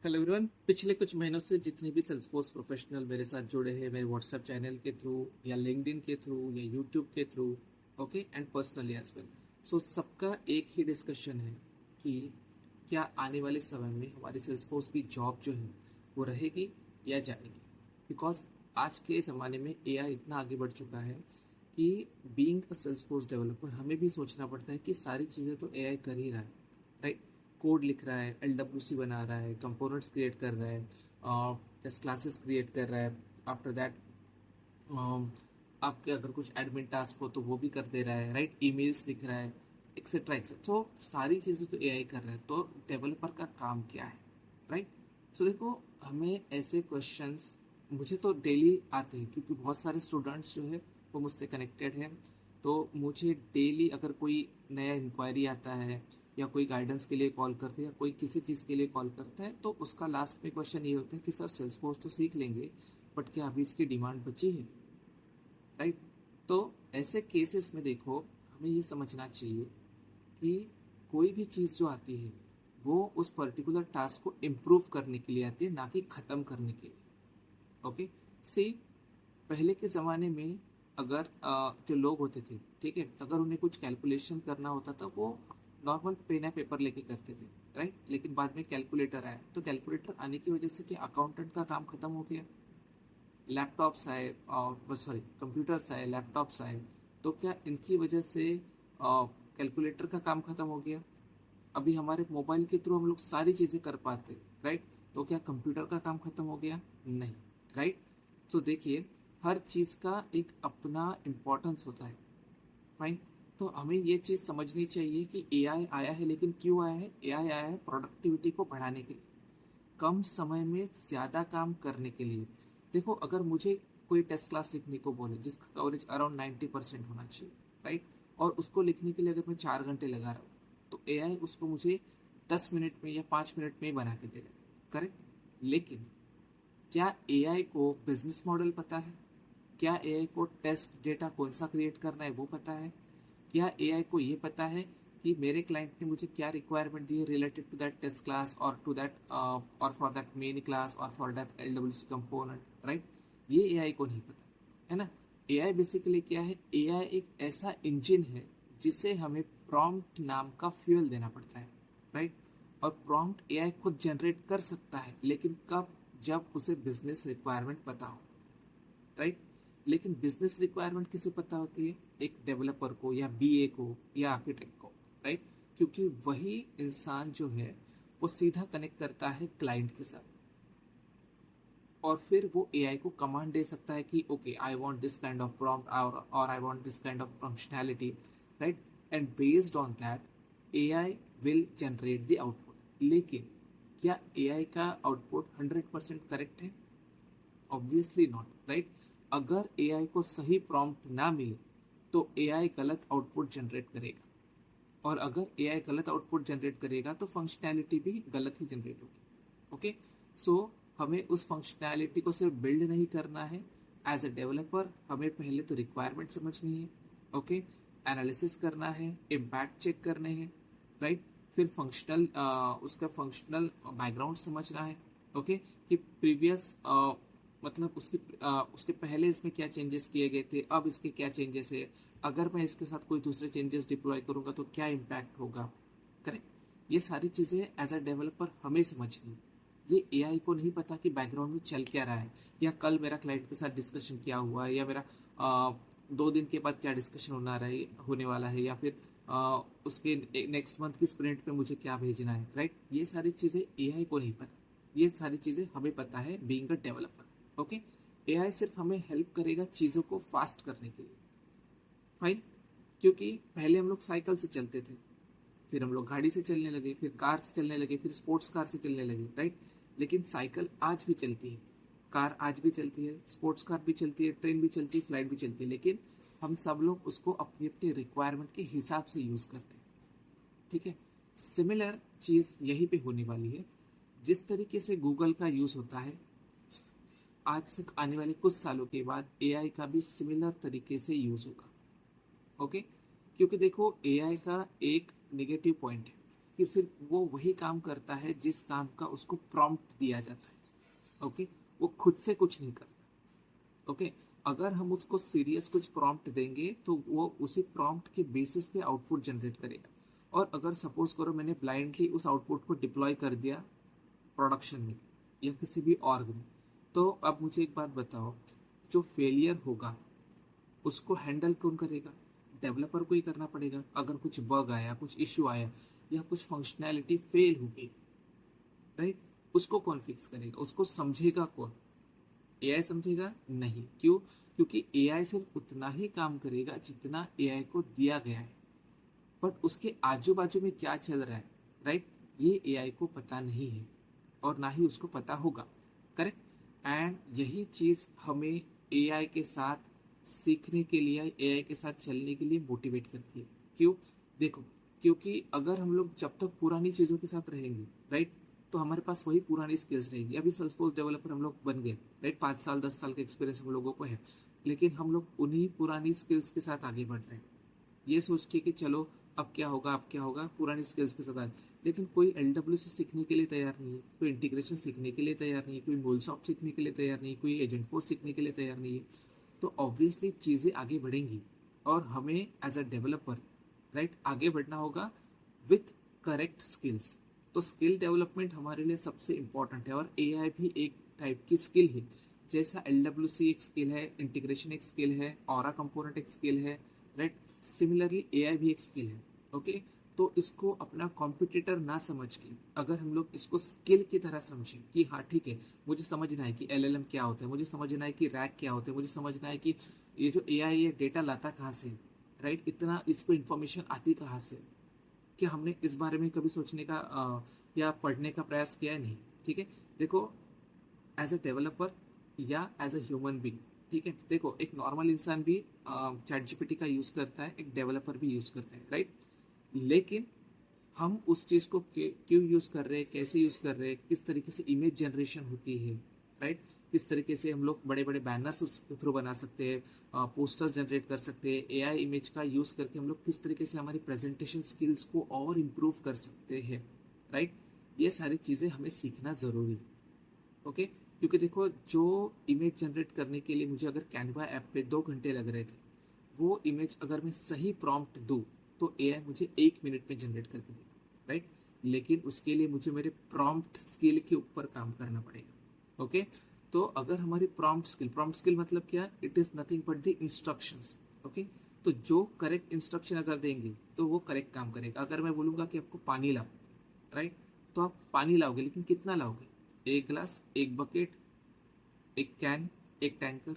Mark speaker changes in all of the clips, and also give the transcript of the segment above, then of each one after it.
Speaker 1: Hello everyone. पिछले कुछ महीनों से जितने भी सेल्सफोर्स प्रोफेशनल मेरे साथ जुड़े हैं, मेरे व्हाट्सएप चैनल के थ्रू या लिंक्डइन के थ्रू या यूट्यूब के through, okay, and personally as well, so सबका एक ही डिस्कशन है कि क्या आने वाले समय में हमारी सेल्सफोर्स की जॉब जो है वो रहेगी या जाएगी। बिकॉज आज के ज़माने में एआई इतना आगे बढ़ चुका है कि बीइंग अ सेल्सफोर्स डेवलपर हमें भी सोचना पड़ता है कि सारी चीज़ें तो एआई कर ही रहा है, राइट। कोड लिख रहा है, एलडब्ल्यूसी बना रहा है, कंपोनेंट्स क्रिएट कर रहा है, टेस्ट क्लासेस क्रिएट कर रहा है। आफ्टर दैट आपके अगर कुछ एडमिन टास्क हो तो वो भी कर दे रहा है, राइट। ईमेल्स लिख रहा है, एक्सेट्रा एक्सेट्रा। तो सारी चीज़ें तो एआई कर रहा है, तो डेवलपर का काम क्या है, राइट। तो देखो, हमें ऐसे क्वेश्चंस मुझे तो डेली आते हैं क्योंकि बहुत सारे स्टूडेंट्स जो है वो मुझसे कनेक्टेड हैं। तो मुझे डेली अगर कोई नया इंक्वायरी आता है या कोई गाइडेंस के लिए कॉल करते हैं या कोई किसी चीज़ के लिए कॉल करता है, तो उसका लास्ट में क्वेश्चन ये होता है कि सर सेल्सफोर्स तो सीख लेंगे, बट क्या अभी इसकी डिमांड बची है, राइट। तो ऐसे केसेस में देखो, हमें ये समझना चाहिए कि कोई भी चीज़ जो आती है वो उस पर्टिकुलर टास्क को इम्प्रूव करने के लिए आती है, ना कि ख़त्म करने के लिए। ओके। सी, पहले के ज़माने में अगर जो लोग होते थे, ठीक है, अगर उन्हें कुछ कैलकुलेशन करना होता था वो नॉर्मल पेन या पेपर लेके करते थे, राइट। लेकिन बाद में कैलकुलेटर आया, तो कैलकुलेटर आने की वजह से क्या अकाउंटेंट का काम खत्म हो गया। लैपटॉप्स आए, और सॉरी कंप्यूटर्स आए, लैपटॉप्स आए, तो क्या इनकी वजह से कैलकुलेटर का काम खत्म हो गया। अभी हमारे मोबाइल के थ्रू हम लोग सारी चीज़ें कर पाते, राइट। तो क्या कंप्यूटर का काम खत्म हो गया? नहीं, राइट। तो देखिए, हर चीज़ का एक अपना इम्पोर्टेंस होता है, फाइन। तो हमें ये चीज़ समझनी चाहिए कि एआई आया है, लेकिन क्यों आया है? एआई आया है प्रोडक्टिविटी को बढ़ाने के लिए, कम समय में ज़्यादा काम करने के लिए। देखो, अगर मुझे कोई टेस्ट क्लास लिखने को बोले जिसका कवरेज अराउंड 90% होना चाहिए, राइट, और उसको लिखने के लिए अगर मैं 4 घंटे लगा रहा हूँ, तो एआई उसको मुझे 10 मिनट में या 5 मिनट में ही बना के दे रहा है, करेक्ट। लेकिन क्या एआई को बिजनेस मॉडल पता है? क्या एआई को टेस्ट डेटा कौन सा क्रिएट करना है वो पता है? क्या एआई को ये पता है कि मेरे क्लाइंट ने मुझे क्या रिक्वायरमेंट दी है related to that test class और टू दैट और फॉर दैट मेन क्लास और for that LWC component, right. ये एआई को नहीं पता, है ना। एआई बेसिकली क्या है? एआई एक ऐसा इंजन है जिसे हमें प्रॉम्प्ट नाम का फ्यूल देना पड़ता है, राइट। और प्रॉम्प्ट एआई खुद जनरेट कर सकता है, लेकिन कब? जब उसे बिजनेस रिक्वायरमेंट पता हो, राइट। लेकिन बिजनेस रिक्वायरमेंट किसे पता होती है? एक डेवलपर को या बीए को या आर्किटेक्ट को, राइट। क्योंकि वही इंसान जो है वो सीधा कनेक्ट करता है क्लाइंट के साथ, और फिर वो एआई को कमांड दे सकता है कि okay, I want this kind of prompt और I want this kind of functionality, right. And based on that AI will generate the output. लेकिन क्या एआई का आउटपुट 100% करेक्ट है? Obviously not, right. अगर एआई को सही प्रॉम्प्ट ना मिले तो एआई गलत आउटपुट जनरेट करेगा, और अगर एआई गलत आउटपुट जनरेट करेगा तो फंक्शनैलिटी भी गलत ही जनरेट होगी। ओके। सो हमें उस फंक्शनैलिटी को सिर्फ बिल्ड नहीं करना है। एज अ डेवलपर हमें पहले तो रिक्वायरमेंट समझनी है, ओके, एनालिसिस करना है, इम्पैक्ट चेक करने हैं, राइट। फिर फंक्शनल उसका फंक्शनल बैकग्राउंड समझना है, ओके, कि प्रीवियस मतलब उसके पहले इसमें क्या चेंजेस किए गए थे, अब इसके क्या चेंजेस है, अगर मैं इसके साथ कोई दूसरे चेंजेस डिप्लॉय करूंगा तो क्या इम्पैक्ट होगा, करेक्ट। ये सारी चीज़ें एज अ डेवलपर हमें समझनी है। ये एआई को नहीं पता कि बैकग्राउंड में चल क्या रहा है, या कल मेरा क्लाइंट के साथ डिस्कशन क्या हुआ है, या मेरा 2 दिन के बाद क्या डिस्कशन होने वाला है, या फिर उसके नेक्स्ट मंथ की स्प्रिंट पे मुझे क्या भेजना है, राइट। ये सारी चीज़ें एआई को नहीं पता, ये सारी चीज़ें हमें पता है being a developer, okay. AI सिर्फ हमें हेल्प करेगा चीज़ों को फास्ट करने के लिए, फाइन। क्योंकि पहले हम लोग साइकिल से चलते थे, फिर हम लोग गाड़ी से चलने लगे, फिर कार से चलने लगे, फिर स्पोर्ट्स कार से चलने लगे, राइट। लेकिन साइकिल आज भी चलती है, कार आज भी चलती है, स्पोर्ट्स कार भी चलती है, ट्रेन भी चलती है, फ्लाइट भी चलती है, लेकिन हम सब लोग उसको अपनी अपनी रिक्वायरमेंट के हिसाब से यूज करते हैं, ठीक है। सिमिलर चीज यहीं पे होने वाली है। जिस तरीके से गूगल का यूज होता है, आज से आने वाले कुछ सालों के बाद एआई का भी सिमिलर तरीके से यूज होगा, ओके। क्योंकि देखो, एआई का एक नेगेटिव पॉइंट है क्योंकि सिर्फ वो वही काम करता है जिस काम का उसको प्रॉम्प्ट दिया जाता है। ओके, वो खुद से कुछ नहीं करता। ओके, अगर हम उसको सीरियस कुछ प्रॉम्प्ट देंगे तो वो उसी प्रॉम्प्ट के बेसिस पे आउटपुट जनरेट करेगा। और अगर सपोज करो मैंने ब्लाइंडली उस आउटपुट को डिप्लॉय कर दिया प्रोडक्शन में या किसी भी ऑर्ग में, तो अब मुझे एक बात बताओ, जो फेलियर होगा उसको हैंडल कौन करेगा? डेवलपर को ही करना पड़ेगा। अगर कुछ बग आया, कुछ इश्यू आया या कुछ फंक्शनैलिटी फेल हो गई, राइट, उसको कौन फिक्स करेगा? उसको समझेगा कौन? एआई समझेगा? नहीं। क्यों? क्योंकि एआई सिर्फ उतना ही काम करेगा जितना एआई को दिया गया है, बट उसके आजू बाजू में क्या चल रहा है, राइट, ये एआई को पता नहीं है और ना ही उसको पता होगा। करेक्ट। एंड यही चीज हमें एआई के साथ सीखने के लिए, एआई के साथ चलने के लिए मोटिवेट करती है। क्यों? देखो, क्योंकि अगर हम लोग जब तक पुरानी चीजों के साथ रहेंगे, राइट, तो हमारे पास वही पुरानी स्किल्स रहेंगी। अभी सपोज डेवलपर हम लोग बन गए, राइट, 5 साल 10 साल का एक्सपीरियंस हम लोगों को है, लेकिन हम लोग उन्हीं पुरानी स्किल्स के साथ आगे बढ़ रहे हैं, ये सोच के कि चलो अब क्या होगा, अब क्या होगा, पुरानी स्किल्स के साथ आए। लेकिन कोई एलडब्ल्यूसी सीखने के लिए तैयार नहीं है, कोई इंटीग्रेशन सीखने के लिए तैयार नहीं है, कोई मोलसॉफ्ट सीखने के लिए तैयार नहीं है, कोई एजेंट फोर्स सीखने के लिए तैयार नहीं है। तो ऑब्वियसली चीज़ें आगे बढ़ेंगी और हमें एज अ डेवलपर, राइट, आगे बढ़ना होगा विथ करेक्ट स्किल्स। तो स्किल डेवलपमेंट हमारे लिए सबसे इंपॉर्टेंट है और एआई भी एक टाइप की स्किल है। जैसा एलडब्ल्यूसी एक स्किल है, इंटीग्रेशन एक स्किल है, ऑरा कंपोनेंट एक स्किल है, राइट, सिमिलरली एआई भी एक स्किल है। ओके, तो इसको अपना कॉम्पिटिटर ना समझ के अगर हम लोग इसको स्किल की तरह समझें कि हाँ ठीक है, मुझे समझना है कि एलएलएम क्या होता है, मुझे समझना है कि रैक क्या होता है, मुझे समझना है कि ये जो एआई है डेटा लाता कहाँ से, राइट, इतना इसको इन्फॉर्मेशन आती कहाँ से, क्या हमने इस बारे में कभी सोचने का या पढ़ने का प्रयास किया है? नहीं। ठीक है, देखो, एज ए डेवलपर या एज ए ह्यूमन बींग, ठीक है, देखो, एक नॉर्मल इंसान भी चैट जीपीटी का यूज करता है, एक डेवलपर भी यूज करता है, राइट, लेकिन हम उस चीज को क्यों यूज कर रहे हैं, कैसे यूज कर रहे हैं, किस तरीके से इमेज जनरेशन होती है, राइट, किस तरीके से हम लोग बड़े बड़े बैनर्स उस थ्रू बना सकते हैं, पोस्टर्स जनरेट कर सकते हैं, एआई इमेज का यूज करके हम लोग किस तरीके से हमारी प्रेजेंटेशन स्किल्स को और इम्प्रूव कर सकते हैं, राइट, ये सारी चीजें हमें सीखना जरूरी है। ओके, क्योंकि देखो, जो इमेज जनरेट करने के लिए मुझे अगर कैनवा ऐप पे 2 घंटे लग रहे थे, वो इमेज अगर मैं सही प्रॉम्प्ट दूं तो एआई मुझे 1 मिनट में जनरेट करके देगा, राइट, लेकिन उसके लिए मुझे मेरे प्रॉम्प्ट स्किल के ऊपर काम करना पड़ेगा। ओके, तो अगर हमारी प्रॉम्प्ट स्किल मतलब क्या? It is nothing but the instructions. Okay, तो जो करेक्ट इंस्ट्रक्शन अगर देंगे तो वो करेक्ट काम करेगा। अगर मैं बोलूंगा कि आपको पानी लाओ, राइट, तो आप पानी लाओगे, लेकिन कितना लाओगे? 1 गिलास, 1 बकेट, एक कैन, एक टैंकर,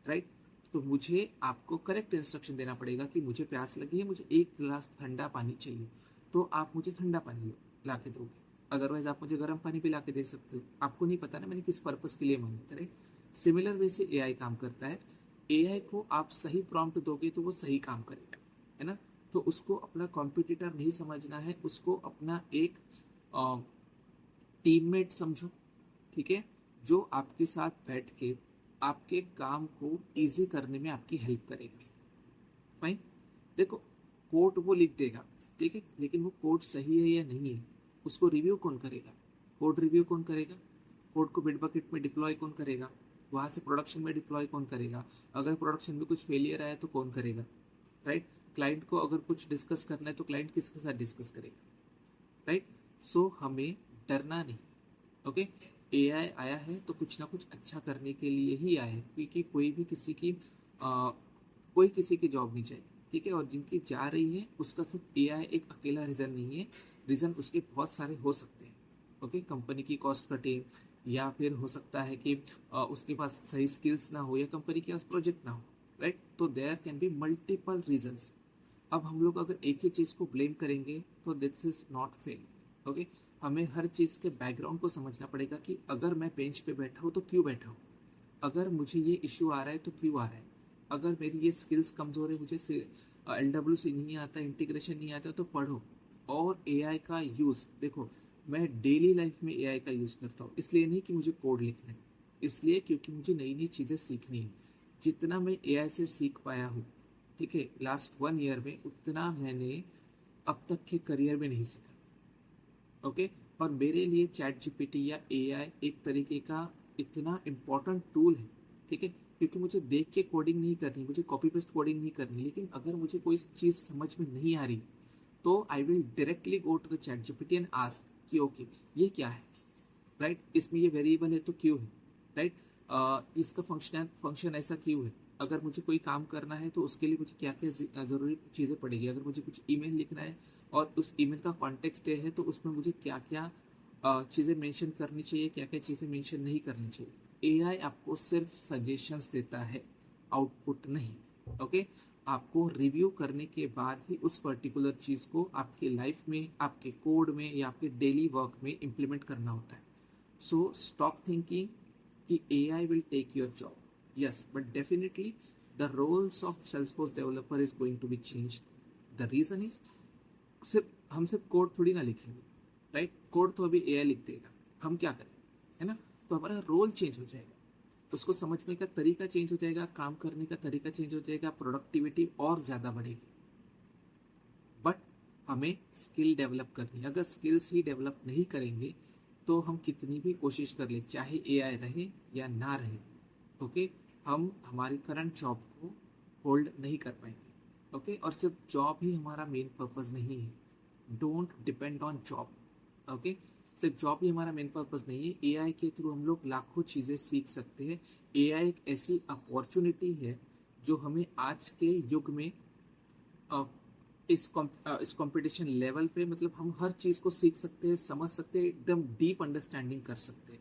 Speaker 1: राइट, तो मुझे आपको करेक्ट इंस्ट्रक्शन देना पड़ेगा कि मुझे प्यास लगी है, मुझे 1 गिलास ठंडा पानी चाहिए, तो आप मुझे ठंडा पानी ला के दोगे। अदरवाइज आप मुझे गर्म पानी भी ला के दे सकते हो, आपको नहीं पता ना मैंने किस पर्पज के लिए मांगा था, राइट। सिमिलर वे से एआई काम करता है। एआई को आप सही प्रॉम्प्ट दोगे तो वो सही काम करेगा, है ना। तो उसको अपना कॉम्पिटिटर नहीं समझना है, उसको अपना एक टीममेट समझो, ठीक है, जो आपके साथ बैठ के आपके काम को इजी करने में आपकी हेल्प करेगा। फाइन। देखो, कोड वो लिख देगा, ठीक है, लेकिन वो कोड सही है या नहीं है उसको रिव्यू कौन करेगा? कोड रिव्यू कौन करेगा? कोड को बिटबकेट में डिप्लॉय कौन करेगा? वहां से प्रोडक्शन में डिप्लॉय कौन करेगा? अगर प्रोडक्शन में कुछ फेलियर आया तो कौन करेगा? राइट, क्लाइंट को अगर कुछ डिस्कस करना है तो क्लाइंट किसके साथ डिस्कस करेगा? राइट, सो हमें डरना नहीं। ओके, एआई आया है तो कुछ ना कुछ अच्छा करने के लिए ही आया है, क्योंकि कोई किसी की जॉब नहीं चाहिए, ठीक है, और जिनकी जा रही है उसका सिर्फ एआई एक अकेला रीजन नहीं है, रीजन उसके बहुत सारे हो सकते हैं। ओके, कंपनी की कॉस्ट कटिंग, या फिर हो सकता है कि उसके पास सही स्किल्स ना हो, या कंपनी के पास प्रोजेक्ट ना हो, राइट, तो there can be multiple reasons. अब हम लोग अगर एक ही चीज को ब्लेम करेंगे तो this is not fair. Okay, हमें हर चीज के बैकग्राउंड को समझना पड़ेगा कि अगर मैं बेंच पे बैठा हूँ तो क्यों बैठा हूँ, अगर मुझे ये इश्यू आ रहा है तो क्यों आ रहा है, अगर मेरी ये स्किल्स कमजोर है, मुझे एलडब्ल्यू नहीं आता, इंटीग्रेशन नहीं आता, तो पढ़ो। और एआई का यूज देखो, मैं डेली लाइफ में एआई का यूज करता हूँ, इसलिए नहीं कि मुझे कोड लिखना है, इसलिए क्योंकि मुझे नई नई चीजें सीखनी है। जितना मैं एआई से सीख पाया हूँ, ठीक है, लास्ट 1 ईयर में, उतना मैंने अब तक के करियर में नहीं सीखा। ओके। और मेरे लिए चैट जीपीटी या एआई एक तरीके का इतना इम्पोर्टेंट टूल है, ठीक है, क्योंकि मुझे देख के कोडिंग नहीं करनी, मुझे कॉपी पेस्ट कोडिंग नहीं करनी, लेकिन अगर मुझे कोई चीज़ समझ में नहीं आ रही तो I will directly go to the ChatGPT and ask कि ओके ये क्या है, राइट, इसमें ये वेरिएबल है तो क्यों है, राइट, इसका फंक्शन ऐसा क्यों है, अगर मुझे कोई काम करना है तो उसके लिए मुझे क्या क्या ज़रूरी चीज़ें पड़ेगी, अगर मुझे कुछ ईमेल लिखना है और उस ईमेल का कॉन्टेक्स्ट ये है तो उसमें मुझे क्या क्या चीज़ें मेंशन करनी चाहिए, क्या क्या चीज़ें मेंशन नहीं करनी चाहिए। एआई आपको सिर्फ सजेशंस देता है, आउटपुट नहीं। ओके, आपको रिव्यू करने के बाद ही उस पर्टिकुलर चीज़ को आपकी लाइफ में, आपके कोड में या आपके डेली वर्क में इम्प्लीमेंट करना होता है। So stop thinking कि AI will take your job. Yes, but definitely the roles of Salesforce developer is going to be changed. The reason is हम सिर्फ कोड थोड़ी ना लिखेंगे, राइट, कोड तो अभी AI लिख देगा, हम क्या करें, है ना। तो हमारा रोल चेंज हो जाएगा, उसको समझने का तरीका चेंज हो जाएगा, काम करने का तरीका चेंज हो जाएगा, प्रोडक्टिविटी और ज़्यादा बढ़ेगी। बट हमें स्किल डेवलप करनी है, अगर स्किल्स ही डेवलप नहीं करेंगे तो हम कितनी भी कोशिश कर ले, चाहे एआई रहे या ना रहे, ओके, हम हमारी करंट जॉब को होल्ड नहीं कर पाएंगे। ओके, और सिर्फ जॉब ही हमारा मेन पर्पस नहीं है, don't depend on job. Okay, सिर्फ जॉब ही हमारा मेन पर्पस नहीं है, एआई के थ्रू हम लोग लाखों चीज़ें सीख सकते हैं। एआई एक ऐसी अपॉर्चुनिटी है जो हमें आज के युग में इस कंपटीशन लेवल पे, मतलब हम हर चीज को सीख सकते हैं, समझ सकते हैं, एकदम डीप अंडरस्टैंडिंग कर सकते हैं।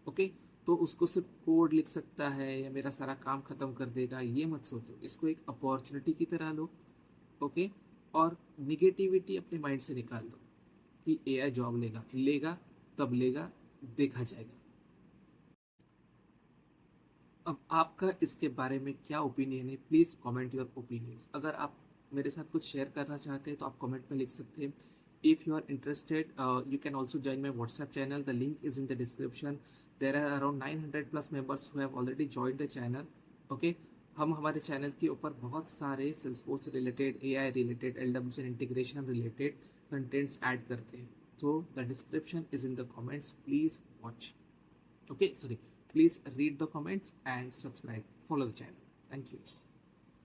Speaker 1: ओके, तो उसको सिर्फ कोड लिख सकता है या मेरा सारा काम खत्म कर देगा, ये मत सोचो, इसको एक अपॉर्चुनिटी की तरह लो। ओके, और निगेटिविटी अपने माइंड से निकाल दो कि एआई जॉब लेगा, लेगा तब लेगा, देखा जाएगा। अब आपका इसके बारे में क्या ओपिनियन है, प्लीज़ कमेंट योर ओपिनियंस। अगर आप मेरे साथ कुछ शेयर करना चाहते हैं तो आप कमेंट में लिख सकते हैं। If you are interested you can also join my WhatsApp channel, the link is in the description. There are around 900 plus members who have already join the channel. Okay, हम हमारे चैनल के ऊपर बहुत सारे सेल्सफोर्स से related, AI related, LW integration related contents add करते हैं। तो the description is in the comments, please watch. Okay, sorry, please read the comments and subscribe, follow the channel. Thank you.